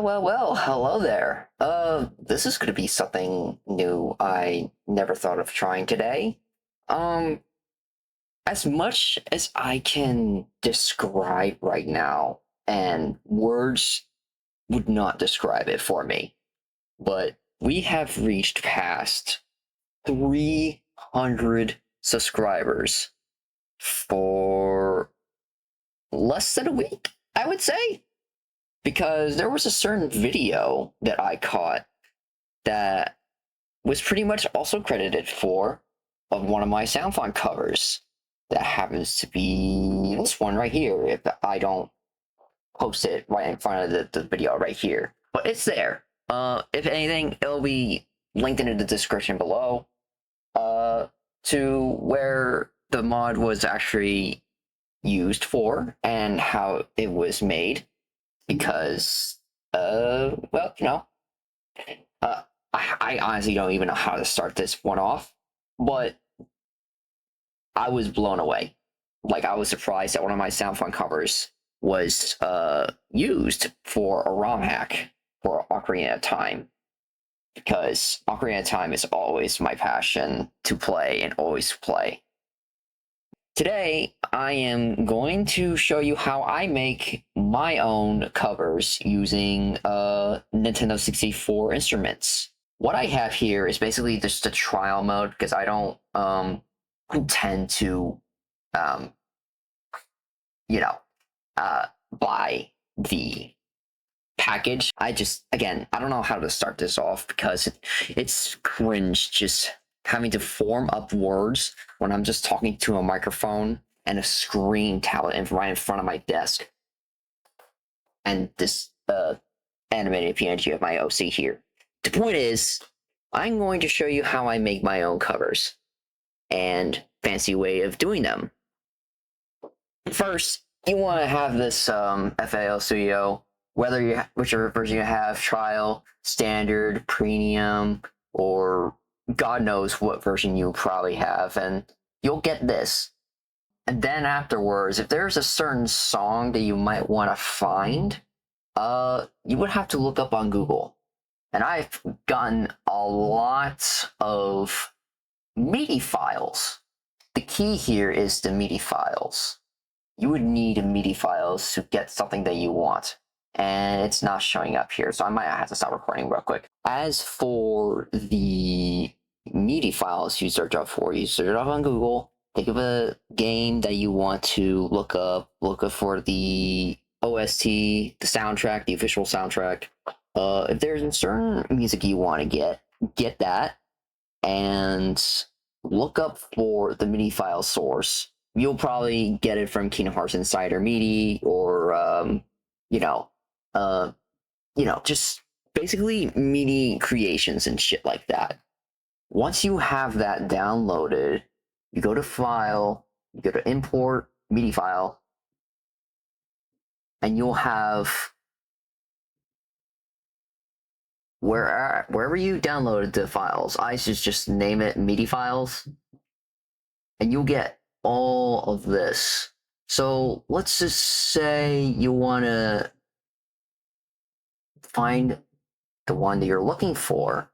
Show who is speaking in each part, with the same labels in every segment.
Speaker 1: Well, hello there. This is gonna be something new I never thought of trying today. Um, as much as I can describe right now, and words would not describe it for me, but we have reached past 300 subscribers for less than a week, I would say. Because there was a certain video that I caught that was pretty much also credited for of one of my Soundfont covers. That happens to be this one right here, if I don't post it right in front of the video right here. But it's there. If anything, it'll be linked in the description below to where the mod was actually used for and how it was made. Because, well, I honestly don't even know how to start this one off, but I was blown away. Like, I was surprised that one of my Soundfont covers was used for a ROM hack for Ocarina of Time, because Ocarina of Time is always my passion to play and always play. Today, I am going to show you how I make my own covers using Nintendo 64 instruments. What I have here is basically just a trial mode, because I don't intend to, buy the package. Again, I don't know how to start this off, because it's cringe just having to form up words when I'm just talking to a microphone and a screen tablet right in front of my desk. And this animated PNG of my OC here. The point is, I'm going to show you how I make my own covers and fancy way of doing them. First, you want to have this FAL Studio, whichever version you have, trial, standard, premium, or God knows what version you probably have, and you'll get this. And then afterwards, if there's a certain song that you might want to find, you would have to look up on Google. And I've gotten a lot of MIDI files. The key here is the MIDI files. You would need MIDI files to get something that you want. And it's not showing up here, so I might have to stop recording real quick. As for the MIDI files you search up on Google, think of a game that you want to look up for the OST, the soundtrack, the official soundtrack. If there's a certain music you want to get that, and look up for the MIDI file source. You'll probably get it from Kingdom Hearts Insider MIDI, or just basically MIDI creations and shit like that. Once you have that downloaded, you go to File, you go to Import MIDI file, and you'll have wherever you downloaded the files. I should just name it MIDI files, and you'll get all of this. So let's just say you want to find the one that you're looking for.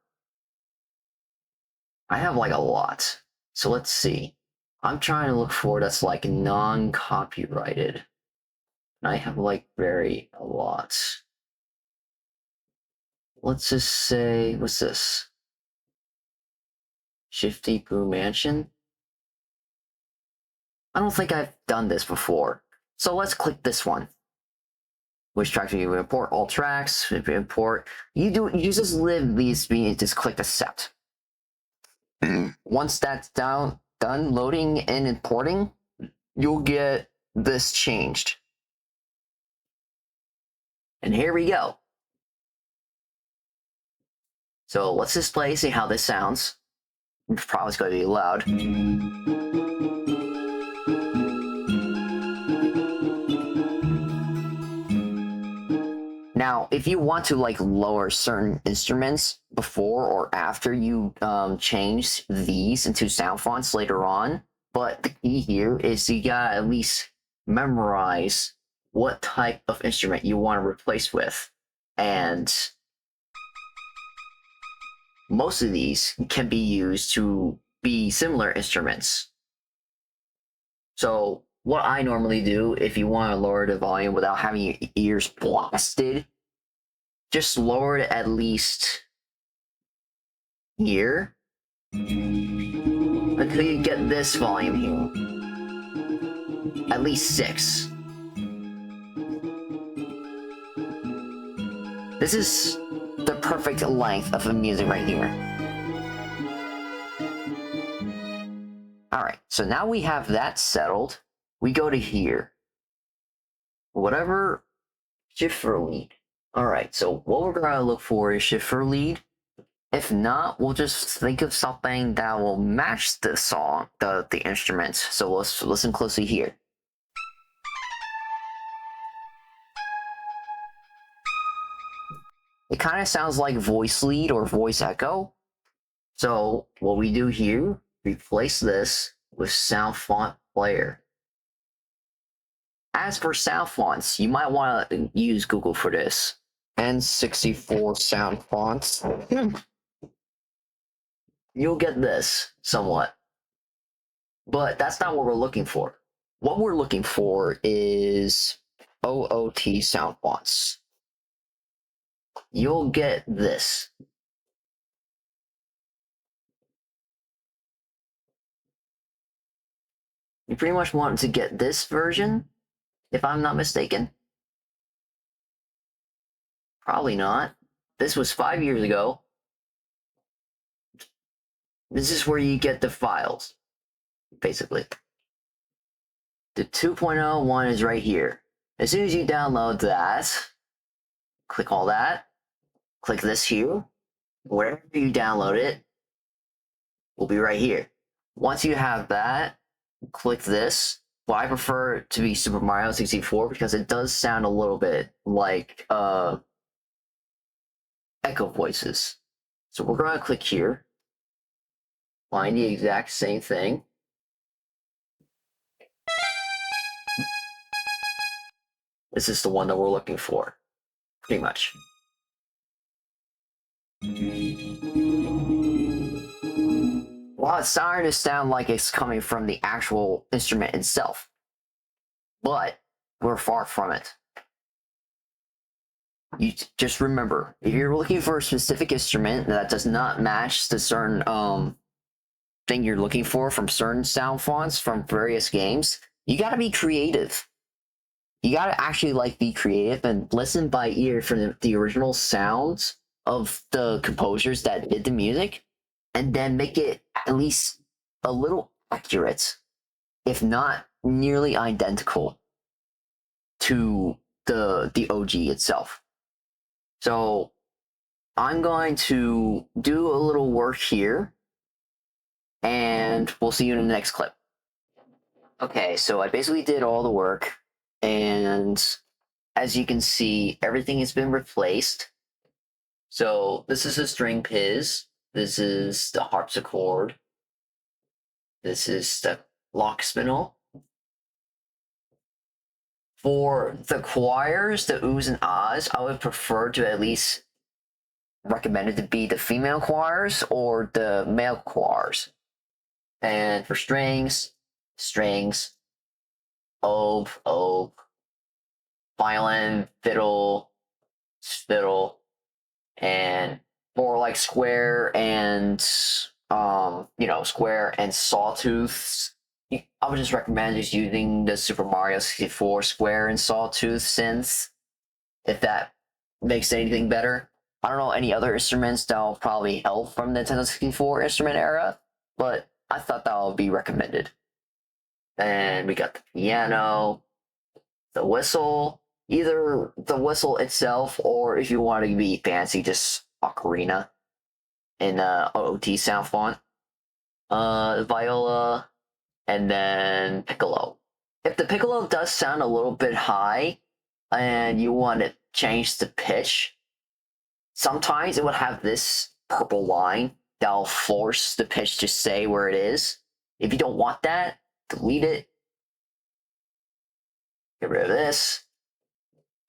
Speaker 1: I have like a lot. So let's see. I'm trying to look for that's like non-copyrighted. And I have like a lot. Let's just say, what's this? Shifty Poo Mansion? I don't think I've done this before. So let's click this one. Which tracks do you import? All tracks, import. You just just click accept. Once that's done loading and importing, you'll get this changed. And here we go. So let's just play, see how this sounds. It's probably going to be loud. Now, if you want to like lower certain instruments before or after you change these into sound fonts later on, but the key here is you gotta at least memorize what type of instrument you want to replace with. And most of these can be used to be similar instruments. So what I normally do, if you want to lower the volume without having your ears blasted, just lower it at least here until you get this volume here. At least 6. This is the perfect length of the music right here. Alright, so now we have that settled. We go to here. Whatever shift for lead. Alright, so what we're going to look for is shift for lead. If not, we'll just think of something that will match the song, the instruments. So let's listen closely here. It kind of sounds like voice lead or voice echo. So what we do here, replace this with Soundfont player. As for Soundfonts, you might want to use Google for this. N64 Soundfonts. You'll get this somewhat. But that's not what we're looking for. What we're looking for is OOT Soundfonts. You'll get this. You pretty much want to get this version, if I'm not mistaken. Probably not. This was 5 years ago. This is where you get the files, basically. The 2.0 one is right here. As soon as you download that, click all that, click this here, wherever you download it, will be right here. Once you have that, click this. Well, I prefer it to be Super Mario 64 because it does sound a little bit like echo voices. So we're going to click here, find the exact same thing. This is the one that we're looking for, pretty much. Well, it's starting to sound like it's coming from the actual instrument itself, but we're far from it. You just remember, if you're looking for a specific instrument that does not match the certain thing you're looking for from certain sound fonts from various games, you gotta be creative. You gotta actually be creative and listen by ear for the original sounds of the composers that did the music, and then make it at least a little accurate, if not nearly identical to the OG itself. So I'm going to do a little work here, and we'll see you in the next clip. Okay, so I basically did all the work, and as you can see, everything has been replaced. So this is a string piz, this is the harpsichord, this is the lock spinel. For the choirs, the oohs and ahs, I would prefer to at least recommend it to be the female choirs or the male choirs. And for strings, oboe, violin, fiddle, and for square and square and sawtooths, I would just recommend just using the Super Mario 64 square and sawtooth synths, if that makes anything better. I don't know any other instruments that will probably help from the Nintendo 64 instrument era, but I thought that would be recommended. And we got the piano, the whistle, either the whistle itself, or if you want to be fancy, just ocarina in OOT sound font, viola, and then piccolo. If the piccolo does sound a little bit high and you want to change the pitch, sometimes it will have this purple line that'll force the pitch to stay where it is. If you don't want that, delete it. Get rid of this.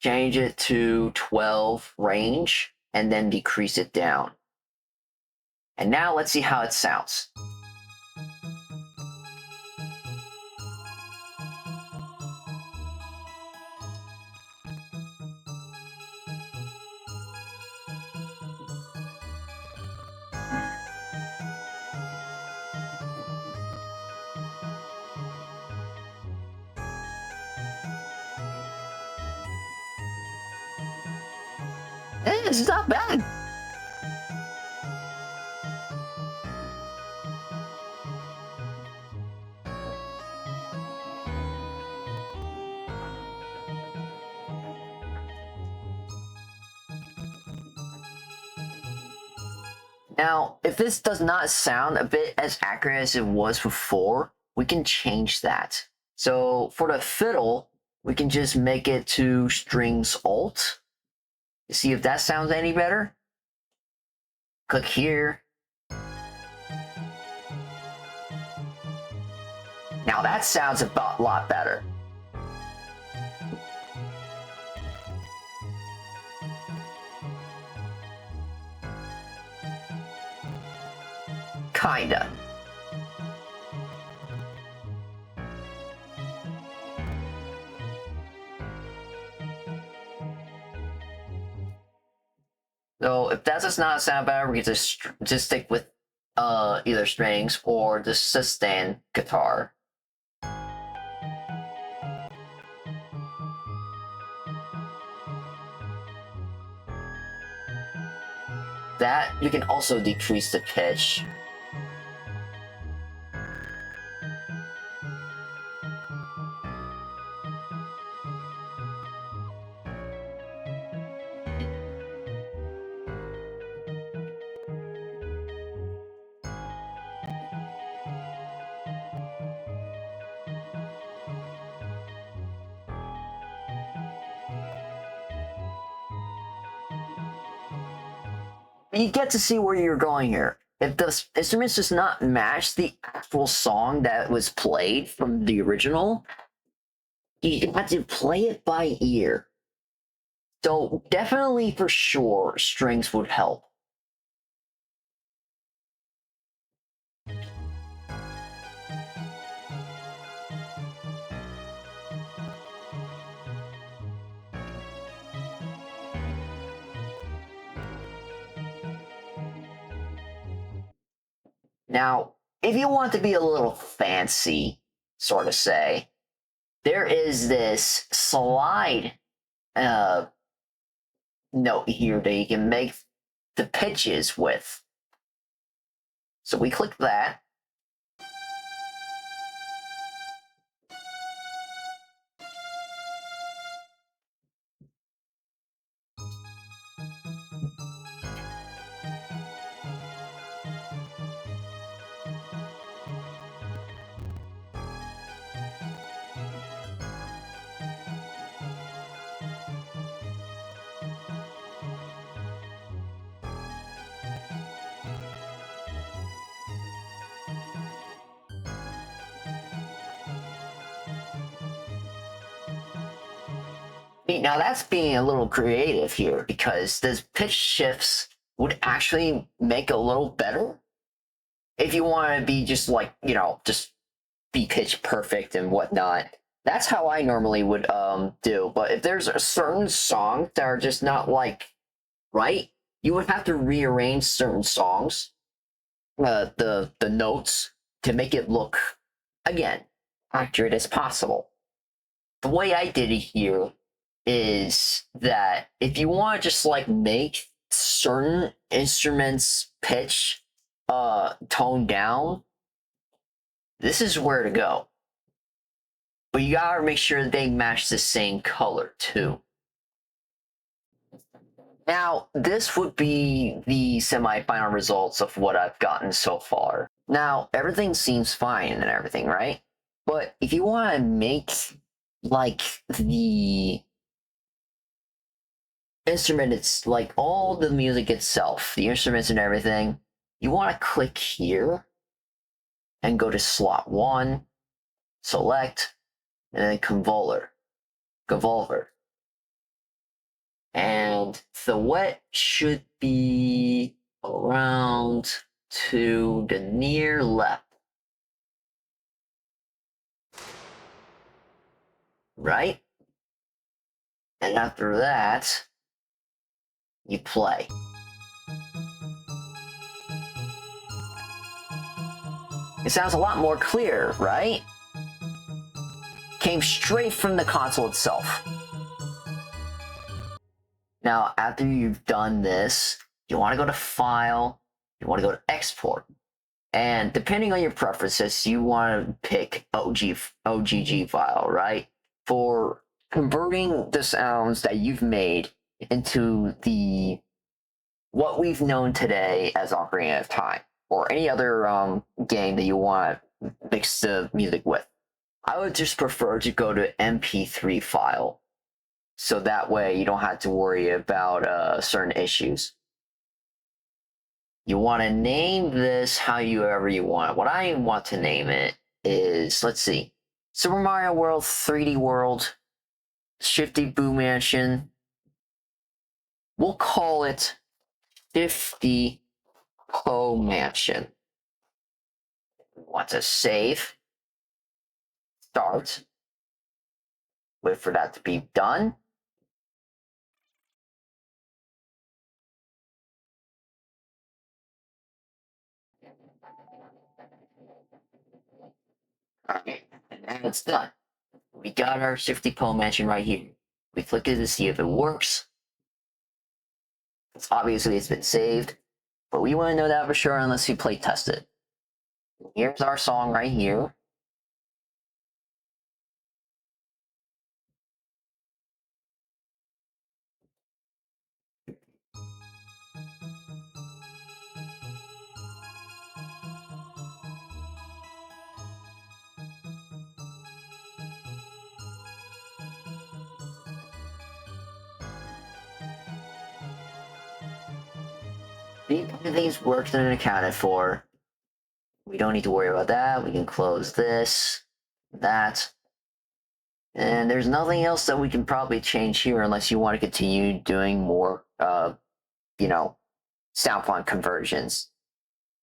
Speaker 1: change it to 12 range, and then decrease it down. And now let's see how it sounds. This is not bad. Now, if this does not sound a bit as accurate as it was before, we can change that. So for the fiddle, we can just make it to strings alt. See if that sounds any better. Click here. Now that sounds a lot better. Kinda. So if that does not sound better, we can just stick with either strings or the sustain guitar. That you can also decrease the pitch. You get to see where you're going here. If the instruments does not match the actual song that was played from the original, you have to play it by ear. So definitely for sure, strings would help. Now, if you want to be a little fancy, sort of say, there is this slide note here that you can make the pitches with. So we click that. Now that's being a little creative here because those pitch shifts would actually make a little better if you want to be just like, just be pitch perfect and whatnot. That's how I normally would do. But if there's a certain songs that are just not like right, you would have to rearrange certain songs, the notes to make it look again accurate as possible. The way I did it here is that if you want to just like make certain instruments pitch tone down, this is where to go. But you gotta make sure they match the same color too. Now, this would be the semi-final results of what I've gotten so far. Now, everything seems fine and everything, right? But if you want to make like the instrument, it's like all the music itself, the instruments and everything, you want to click here and go to slot 1, select, and then convolver. And the wet should be around to the near left. Right? And after that, you play. It sounds a lot more clear, right? Came straight from the console itself. Now, after you've done this, you want to go to File, you want to go to Export. And depending on your preferences, you want to pick OGG file, right? For converting the sounds that you've made into what we've known today as Ocarina of Time, or any other game that you want to mix the music with. I would just prefer to go to MP3 file, so that way you don't have to worry about certain issues. You want to name this however you want. What I want to name it is, let's see, Super Mario World 3D World, Shifty Boo Mansion. We'll call it 50 Po Mansion. Want to save, start, wait for that to be done. Alright, and now it's done. We got our Shifty Po Mansion right here. We click it to see if it works. Obviously it's been saved, but we want to know that for sure unless we play test it. Here's our song right here. Everything's worked and accounted for. We don't need to worry about that. We can close this, that. And there's nothing else that we can probably change here unless you want to continue doing more, Soundfont conversions.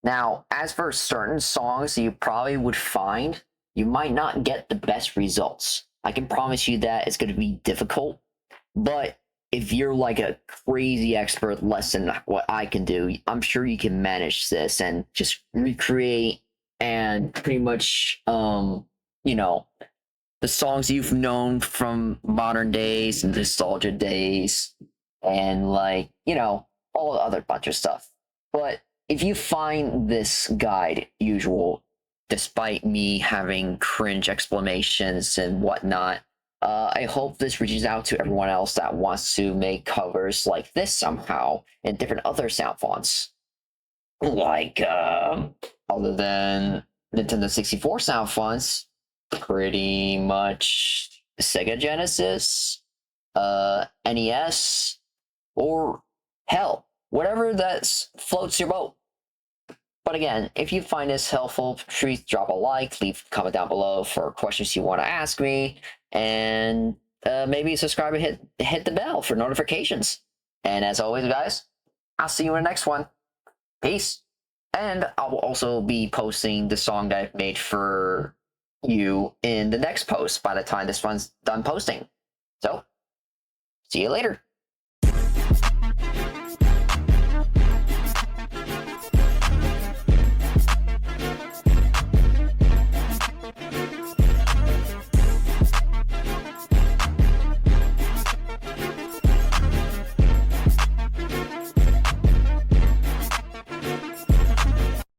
Speaker 1: Now, as for certain songs you probably would find, you might not get the best results. I can promise you that it's going to be difficult, but if you're like a crazy expert less than what I can do, I'm sure you can manage this and just recreate and pretty much, the songs you've known from modern days and nostalgia days and all the other bunch of stuff. But if you find this guide usual, despite me having cringe explanations and whatnot, I hope this reaches out to everyone else that wants to make covers like this somehow in different other sound fonts. Like, other than Nintendo 64 sound fonts, pretty much Sega Genesis, NES, or hell, whatever that floats your boat. But again, if you find this helpful, please drop a like, leave a comment down below for questions you want to ask me, and maybe subscribe and hit the bell for notifications. And as always, guys, I'll see you in the next one. Peace. And I'll also be posting the song that I've made for you in the next post by the time this one's done posting. So, see you later.